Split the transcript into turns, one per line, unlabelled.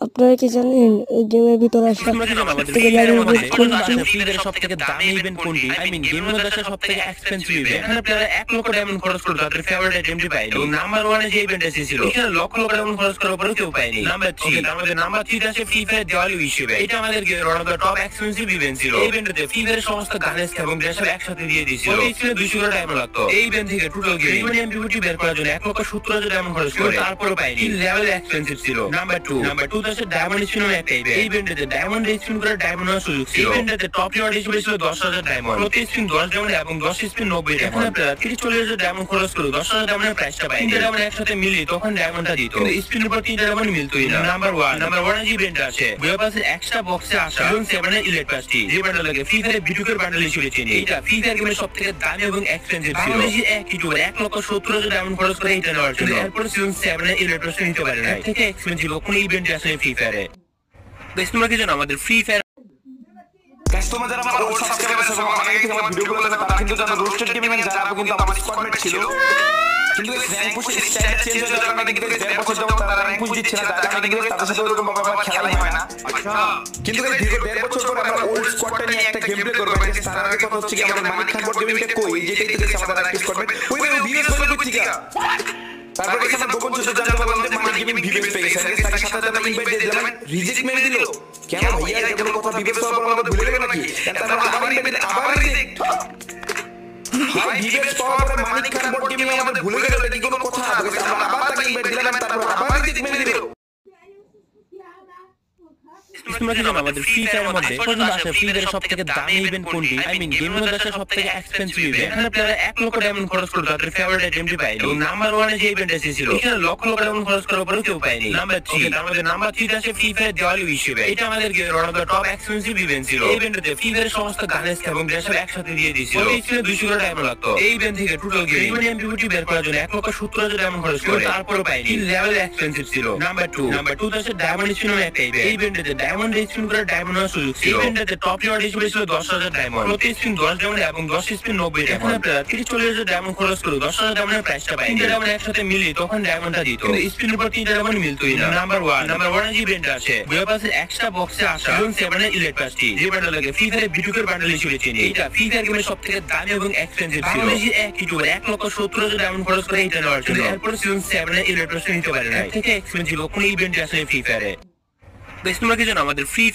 আপনারা কি জানেন এই গেমের ভিতরে আসা সবথেকে দামি ইভেন্ট কোনটি?
সবথেকে দামি ইভেন্ট কোনটি? আই মিন গেমের মধ্যে আসা সবথেকে এক্সপেন্সিভ ইভেন্ট। এখানে প্লেয়াররা 1 লক্ষ ডায়মন্ড খরচ করে তাদের ফেভারিট আইটেমটি পায়। এবং নাম্বার 1 এ যে ইভেন্ট এসেছিল এখানে লক্ষ লক্ষ ডায়মন্ড খরচ করার পরেও কেউ পায়নি। নাম্বার 3 আমাদের নাম্বার 3 তে আসে ফ্রি ফায়ার দিওয়ালি হিসেবে। এটা আমাদের গেমের one of the top expensive event ছিল। এই ইভেন্টে ফ্রি ফায়ারের সমস্ত গানের এবং ড্রেসের একসাথে দিয়ে দিয়েছিল। এই ছিল 200 করে ডায়মন্ড লাগতো। এই ইভেন্ট থেকে টোটাল গেম এমপিভিটি বের করার জন্য 1,70,000 ডায়মন্ড খরচ করে তারপরও পায়নি। লেভেল এক্সপেন্সিভ ছিল। নাম্বার 2 তে আসে ডায়মন্ড স্পিন একটা ইভেন্ট। এই ইভেন্টে ডায়মন্ড স্পিন করে ডায়মন্ড হওয়ার সুযোগ ছিল। এই ইভেন্টে টপ রিওয়ার্ড হিসেবে ছিল 10,000 ডায়মন্ড। প্রতি স্পিন 10 ডায়মন্ড এবং 10 স্পিন 90 ডায়মন্ড। এখন আপনারা 30-40,000 ডায়মন্ড খরচ করে 10,000 ডায়মন্ডের প্রাইসটা পাই। 3 ডায়মন্ড একসাথে মিলিয়ে তখন ডায়মন্ডটা দিত। কিন্তু স্পিনের উপর 3 ডায়মন্ড মিলতোই না। নাম্বার 1 এর ইভেন্ট আছে ওয়েব পাসের এক্সট্রা বক্সে আসা জোন 7 এর ইলেট পাসটি। যে বান্ডেল লাগে ফ্রি ফায়ারের বিটুকের বান্ডেল হিসেবে চিনি। এটা ফ্রি ফায়ার গেমের সবথেকে দামি এবং এক্সপেন্সিভ ছিল। বাংলাদেশি এক ইউটিউবার 1,70,000 ডায়মন্ড খরচ করে এটা নেওয়ার জন্য। এরপর জোন 7 এর ইলেট পাসটি নিতে পারে না। থেকে এক্সপেন্সিভ কোন ইভেন্ট আছে ফ্রি ফায়ারে? বেশ তোমরা কি জানো আমাদের ফ্রি ফায়ার
কাস্টমার যারা আমার ওল্ড সাবস্ক্রাইবার আছে এবং আমাকে থেকে আমার ভিডিওগুলো দেখে তারা কিন্তু জানো রোস্টেড গেমিং যারা আপু কিন্তু আমার স্কোয়াডমেট ছিল। কিন্তু এই র‍্যাঙ্ক পুশের স্টাইল চেঞ্জ হয়ে যাওয়ার কারণে কিন্তু 1.5 বছর যাবত তারা র‍্যাঙ্ক পুশ দিচ্ছে না, যার কারণে কিন্তু তাদের সাথে ওরকম ভাবে আমার খেলাই হয় না। আচ্ছা কিন্তু এই দীর্ঘ 1.5 বছর পর আমরা ওল্ড স্কোয়াডটা নিয়ে একটা গেম প্লে করব। এই তার আগে কথা হচ্ছে কি আমাদের মানিক খান বোর্ড গেমিংটা কই যেটাই তো দেখছি আমাদের একটা স্কোয়াডমেট ওই ভাই ভিএস বলে কইছি কি তারপরে এখানে গোপন সূত্রে জানতে পারলাম যে মানিক গেমিং ভিএস পেয়ে গেছে। তাকে সাথে সাথে ইনভাইট দিয়ে দিলাম, রিজেক্ট মেরে দিল। কেন ভাইয়া এগুলো কথা ভিএস পাওয়ার পর আমরা ভুলে গেল নাকি? তারপর আবার ইনভাইট আবার রিজেক্ট ভাই ভিএস পাওয়ার পর মানিক খান বোর্ড গেমিং আমাদের ভুলে গেল। এটা কি কোনো কথা? আমরা আবার তাকে ইনভাইট দিলাম, তারপর আবার রিজেক্ট মেরে দিল।
তোমরা কি জানো আমাদের ফ্রি ফায়ারের মধ্যে পর্যন্ত আসে ফ্রি ফায়ারের সবথেকে দামি ইভেন্ট কোনটি? আই মিন গেমের মধ্যে আসা সবথেকে এক্সপেন্সিভ ইভেন্ট। এখানে প্লেয়াররা 1 লক্ষ ডায়মন্ড খরচ করে তাদের ফেভারিট আইটেমটি পায়। এবং নাম্বার 1 এ যে ইভেন্ট এসেছিল এখানে লক্ষ লক্ষ ডায়মন্ড খরচ করার পরেও কেউ পায়নি। নাম্বার 3 আমাদের নাম্বার 3 তে আসে ফ্রি ফায়ার দিওয়ালি হিসেবে। এটা আমাদের গেমের one of the top expensive event ছিল। এই ইভেন্টে ফ্রি ফায়ারের সমস্ত গানের এবং ড্রেসের একসাথে দিয়ে দিয়েছিল। এই ছিল 200 করে ডায়মন্ড লাগতো। এই ইভেন্ট থেকে টোটাল গেম এমপিভিটি বের করার জন্য 1,70,000 ডায়মন্ড খরচ করে তারপরও পায়নি। লেভেল এক্সপেন্সিভ ছিল। নাম্বার 2 তে আসে ডায়মন্ড স্পিন একটা ইভেন্ট। এই ইভেন্টে ডায়মন্ড স্পিন করে ডায়মন্ড হওয়ার সুযোগ ছিল। এই ইভেন্টে টপ রিওয়ার্ড হিসেবে ছিল 10,000 ডায়মন্ড। প্রতি স্পিন 10 ডায়মন্ড এবং 10 স্পিন 90 ডায়মন্ড। এখন আপনারা 30-40,000 ডায়মন্ড খরচ করে 10,000 ডায়মন্ডের প্রাইসটা পাই। 3 ডায়মন্ড একসাথে মিলিয়ে তখন ডায়মন্ডটা দিত। কিন্তু স্পিনের উপর 3 ডায়মন্ড মিলতোই না। নাম্বার 1 এর ইভেন্ট আছে ওয়েব পাসের এক্সট্রা বক্সে আসা জোন 7 এর ইলেট পাসটি। যে বান্ডেল লাগে ফ্রি ফায়ারের বিটুকের বান্ডেল হিসেবে চিনি। এটা ফ্রি ফায়ার গেমের সবথেকে দামি এবং এক্সপেন্সিভ ছিল। বাংলাদেশি এক ইউটিউবার 1,70,000 ডায়মন্ড খরচ করে এটা নেওয়ার জন্য। এরপর জোন 7 এর ইলেট পাসটি নিতে পারে না। থেকে এক্সপেন্সিভ কোন ইভেন্ট আছে ফ্রি ফায়ারে? বেশ তোমরা কি জানো আমাদের ফ্রি